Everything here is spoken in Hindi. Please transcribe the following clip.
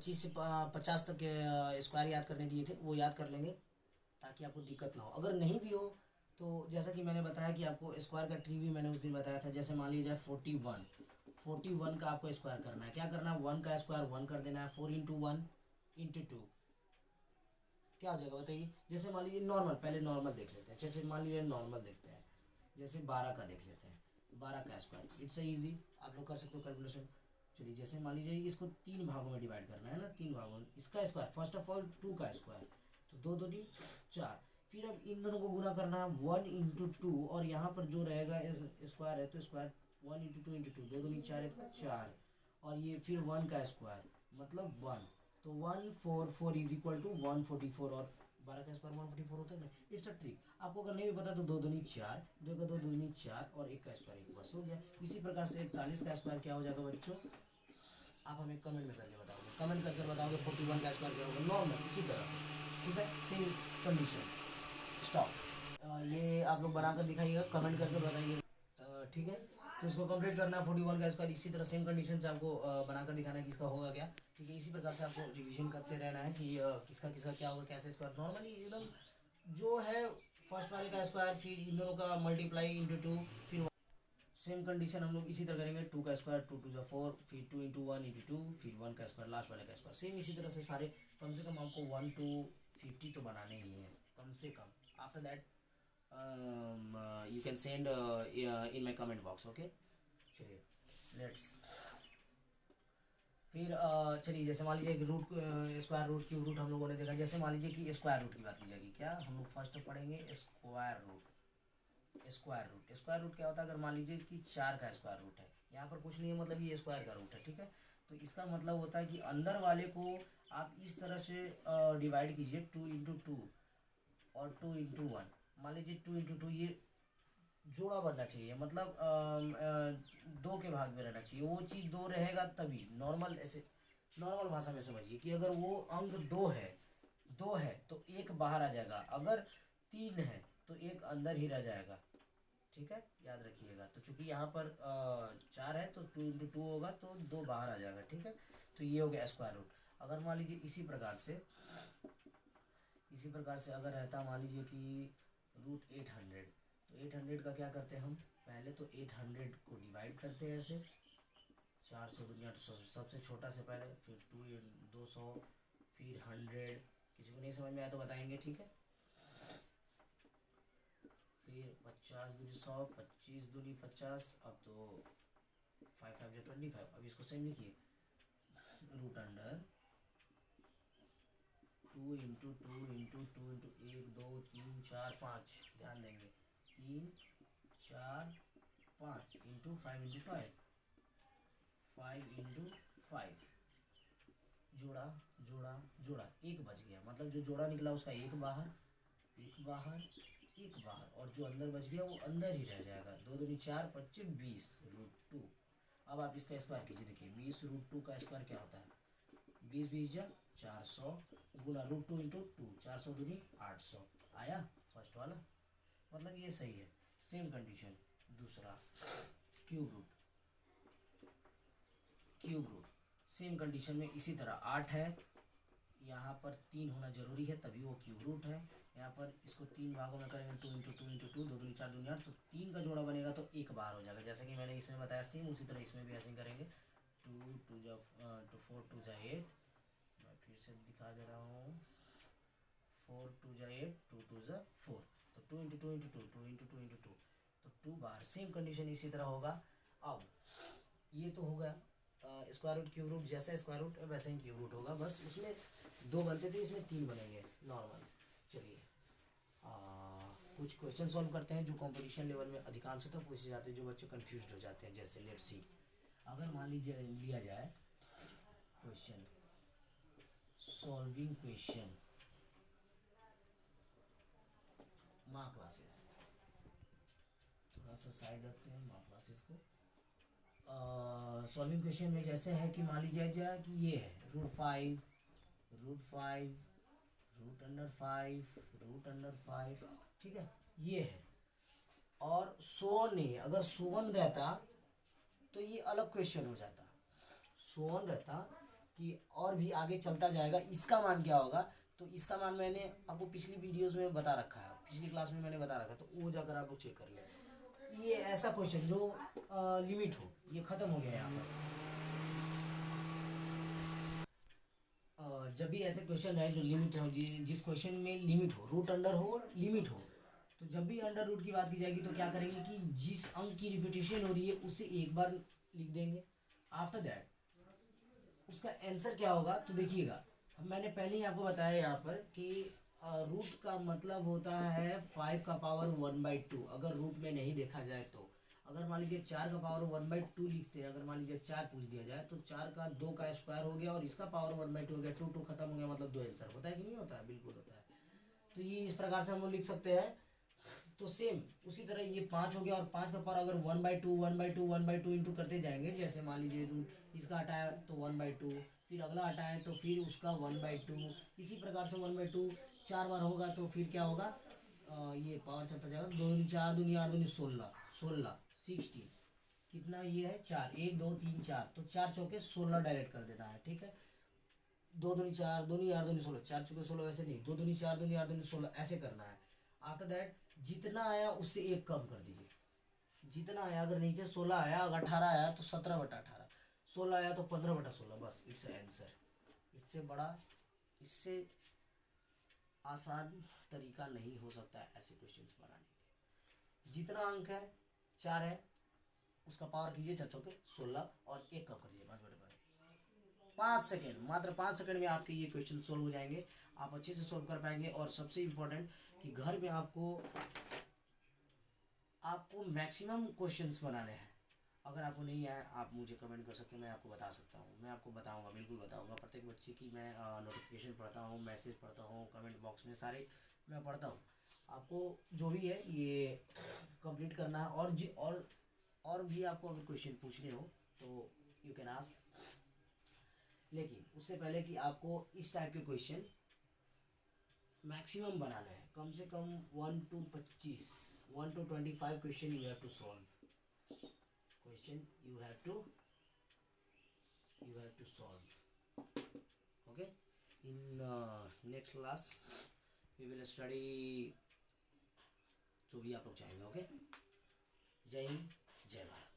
25 से 50 तक के स्क्वायर याद करने दिए थे, वो याद कर लेंगे ताकि आपको दिक्कत ना हो। अगर नहीं भी हो तो जैसा कि मैंने बताया कि आपको स्क्वायर का ट्री भी मैंने उस दिन बताया था। जैसे मान लीजिए 41 का आपको स्क्वायर करना है। क्या करना है, 1 का स्क्वायर 1 कर देना है। 4 इंटू 1 इंटू 2 क्या हो जाएगा बताइए। जैसे मान लीजिए नॉर्मल, पहले नॉर्मल देख लेते हैं। जैसे मान लीजिए नॉर्मल देखते हैं, जैसे 12 का देख लेते हैं। 12 का स्क्वायर इट्स ईजी, आप लोग कर सकते हो कैलकुलेशन। चलिए जैसे मान लीजिए इसको 3 भागों में डिवाइड करना है ना, 3 भागों में। इसका स्क्वायर फर्स्ट ऑफ ऑल 2 का स्क्वायर, तो 2 2 3 4। फिर अब इन दोनों को गुना करना है 1 इंटू 2, और यहाँ पर जो रहेगा स्क्वायर है तो स्क्वायर 1 इंटू 2 इंटू 2, 2 2 4 4। और ये फिर 1 का स्क्वायर मतलब 1, तो 144 इज इक्वल टू 144। और 12 का स्क्वायर 144 होता है ना। It's a trick. आपको अगर नहीं भी पता तो 2 दूनी 4, 2 का 2 दूनी 4 और 1 का स्क्वायर 1, बस हो गया। इसी प्रकार से 41 का स्क्वायर क्या हो जाएगा बच्चों, आप हमें कमेंट में करके बताओगे। कमेंट करके बताओगे 41 का स्क्वायर क्या होगा, नॉर्मल इसी तरह से। ठीक है, सेम कंडीशन। स्टॉप। ये आप लोग बनाकर दिखाइएगा, कमेंट करके बताइए। ठीक है, तो इसको कंप्लीट करना है 41 का स्क्वायर। इसी तरह सेम कंडीशन से आपको बनाकर दिखाना है कि इसका होगा क्या। ठीक है, इसी प्रकार से आपको रिवीजन करते रहना है कि किसका किसका क्या होगा, कैसे स्क्वायर। नॉर्मली एकदम जो है फर्स्ट वाले का स्क्वायर, फिर इन दोनों का मल्टीप्लाई इंटू 2, फिर सेम कंडीशन हम लोग इसी तरह करेंगे। 2 का स्क्वायर 2 2 4, फिर 2 इंटू 1 इंटू 2, फिर 1 का स्क्वायर लास्ट वाले का स्क्वायर। सेम इसी तरह से सारे, कम से कम आपको 1 to 50 तो बनाने ही है कम से कम। After that you can send in my comment box, okay। चलिए लेट्स फिर चलिए जैसे मान लीजिए root square root cube root हम लोगों ने देखा। जैसे मान लीजिए कि स्क्वायर रूट की बात की जाएगी, क्या हम लोग फर्स्ट पढ़ेंगे स्क्वायर रूट। स्क्वायर रूट क्या होता है, अगर मान लीजिए कि 4 का स्क्वायर रूट है, यहाँ पर कुछ नहीं है, मतलब ये स्क्वायर का रूट है। ठीक है, तो इसका मतलब होता है कि अंदर वाले को आप इस तरह से डिवाइड कीजिए, 2 इंटू 2 और 2 इंटू 1। मान लीजिए 2 इंटू 2 ये जोड़ा बनना चाहिए, मतलब दो के भाग में रहना चाहिए। वो चीज़ दो रहेगा तभी नॉर्मल, ऐसे नॉर्मल भाषा में समझिए कि अगर वो अंक दो है तो एक बाहर आ जाएगा, अगर 3 है तो एक अंदर ही रह जाएगा। ठीक है, याद रखिएगा। तो चूंकि यहाँ पर 4 है तो 2 इंटू 2 होगा तो 2 बाहर आ जाएगा। ठीक है, तो ये हो गया स्क्वायर रूट। अगर मान लीजिए इसी प्रकार से अगर रहता, मान लीजिए कि रूट 800, तो 800 का क्या करते हैं हम, पहले तो 800 को डिवाइड करते हैं ऐसे 400 दुनिया, सबसे छोटा से पहले, फिर 200, फिर 100। किसी को नहीं समझ में आया तो बताएंगे, ठीक है। फिर 50 दूनी 100, 25 दूनी 50, अब तो 5 5 जो 25। अब इसको सेम लिखिए, root under 2 into 2 into 2 into 1 2 3 4 5, ध्यान देंगे 3 4 5 इंटू 5 इंटू 5 इंटू 5, जोड़ा जोड़ा जोड़ा, एक बच गया, मतलब जो जोड़ा निकला उसका एक बाहर एक बाहर एक बाहर, और जो अंदर बच गया वो अंदर ही रह जाएगा। 2 दूनी 4 25 20 रूट 2। अब आप इसका स्क्वायर कीजिए, देखिए 20 रूट 2 का स्क्वायर क्या होता है, 20 20 जा 400 गुना रूट 2 इंटू 2, 400 दूनी 800 आया फर्स्ट वाला, मतलब ये सही है। सेम कंडीशन दूसरा क्यूब रूट सेम कंडीशन में इसी तरह 8 है, यहाँ पर 3 होना जरूरी है तभी वो क्यूब रूट है। यहाँ पर इसको 3 भागों में करेंगे, 2 इंटू 2 इंटू 2, 2 दूनी 4 दूनी 8, तो 3 का जोड़ा बनेगा तो एक बार हो जाएगा, जैसे कि मैंने इसमें बताया। सेम उसी तरह इसमें भी ऐसे ही करेंगे। 2 2 जा 4 2 जा 8, मैं फिर से दिखा दे रहा हूँ, 4 2 जा 8, 2 2 जा 4, तो 2 इंटू 2 इंटू 2, 2 इंटू 2 इंटू 2, तो 2 बार। सेम कंडीशन इसी तरह होगा। अब ये तो हो गया स्क्वायर रूट क्यूब रूट, जैसा स्क्वायर रूट वैसे ही क्यूब रूट होगा, बस उसमें 2 बनते थे, इसमें 3 बनेंगे नॉर्मल। चलिए कुछ क्वेश्चन सॉल्व करते हैं जो कंपटीशन लेवल में अधिकांशतः पूछे जाते हैं, जो बच्चे कंफ्यूज हो जाते हैं। जैसे लेट्स सी, अगर मान लीजिए लिया जाए क्वेश्चन, सॉल्विंग क्वेश्चन माँ क्लासेस, थोड़ा सा साइड रखते हैं माँ क्लासेस को। सॉल्विंग क्वेश्चन में जैसे है कि मान लीजिए जाए कि ये है रूट 5 रूट अंडर 5, ठीक है, ये है। और सोन नहीं, अगर सोन रहता तो ये अलग क्वेश्चन हो जाता। सोन रहता कि और भी आगे चलता जाएगा इसका मान क्या होगा, तो इसका मान मैंने आपको पिछली वीडियोस में बता रखा है, पिछली क्लास में मैंने बता रखा है, तो वो जाकर आप लोग चेक कर लें। ये ऐसा क्वेश्चन जो लिमिट हो, ये ख़त्म हो गया यहाँ पर। जब भी ऐसे क्वेश्चन है जो लिमिट हो, जिस क्वेश्चन में लिमिट हो, रूट अंडर हो और लिमिट हो, तो जब भी अंडर रूट की बात की जाएगी तो क्या करेंगे कि जिस अंक की रिपीटेशन हो रही है उसे एक बार लिख देंगे। आफ्टर दैट उसका आंसर क्या होगा, तो देखिएगा मैंने पहले ही आपको बताया यहाँ पर कि रूट का मतलब होता है 5 का पावर 1/2। अगर रूट में नहीं देखा जाए तो अगर मान लीजिए 4 का पावर 1/2 लिखते हैं, अगर मान लीजिए 4 पूछ दिया जाए तो 4 का 2 का स्क्वायर हो गया और इसका पावर 1/2 हो गया, 2 खत्म हो गया, मतलब 2 आंसर होता है कि नहीं होता है, बिल्कुल होता है। तो ये इस प्रकार से हम लोग लिख सकते हैं। तो सेम उसी तरह ये 5 हो गया और 5 का पावर अगर 1/2 1/2 1/2 इंटू करते जाएंगे, जैसे मान लीजिए रूट इसका हटाया तो 1/2, फिर अगला हटाए तो फिर उसका 1/2, इसी प्रकार से 1/2 4 बार होगा तो फिर क्या होगा, ये पावर चलता जाएगा, 2 दूनी 4 दूनी 8 दूनी 16 16 16, कितना ये है 4, 1 2 3 4, तो 4 चौके 16 डायरेक्ट कर देना है, ठीक है। 2 दूनी 4 दूनी 8 दूनी 16, 4 चौके 16 वैसे नहीं, 2 दूनी 4 दूनी 8 दूनी 16 ऐसे करना है। आफ्टर दैट जितना आया उससे एक कम कर दीजिए, जितना आया, अगर नीचे 16 आया, अगर 18 आया तो 17/18, 16 आया तो 15/16, बस इट्स आंसर। इससे बड़ा, इससे आसान तरीका नहीं हो सकता है ऐसे क्वेश्चंस बनाने के। जितना अंक है 4 है, उसका पावर कीजिए 4 चौके 16 और एक कम कर दीजिए 5/5। 5 सेकेंड, मात्र 5 सेकेंड में आपके ये क्वेश्चन सोल्व हो जाएंगे, आप अच्छे से सोल्व कर पाएंगे। और सबसे इम्पोर्टेंट कि घर में आपको मैक्सिमम क्वेश्चंस बनाने हैं। अगर आपको नहीं आए आप मुझे कमेंट कर सकते हैं, मैं आपको बता सकता हूँ, मैं आपको बताऊँगा, बिल्कुल बताऊँगा। प्रत्येक बच्चे की मैं नोटिफिकेशन पढ़ता हूँ, मैसेज पढ़ता हूँ, कमेंट बॉक्स में सारे मैं पढ़ता हूँ। आपको जो भी है ये कंप्लीट करना है। और भी आपको अगर क्वेश्चन पूछने हो तो यू कैन आस्क, लेकिन उससे पहले कि आपको इस टाइप के क्वेश्चन मैक्सिमम बनाना है, कम से कम 1 to 25 1 to 25 question you have to solve, question you have to solve. Okay, in next class we will study जो भी आप लोग चाहेंगे। ओके, जय हिंद, जय भारत।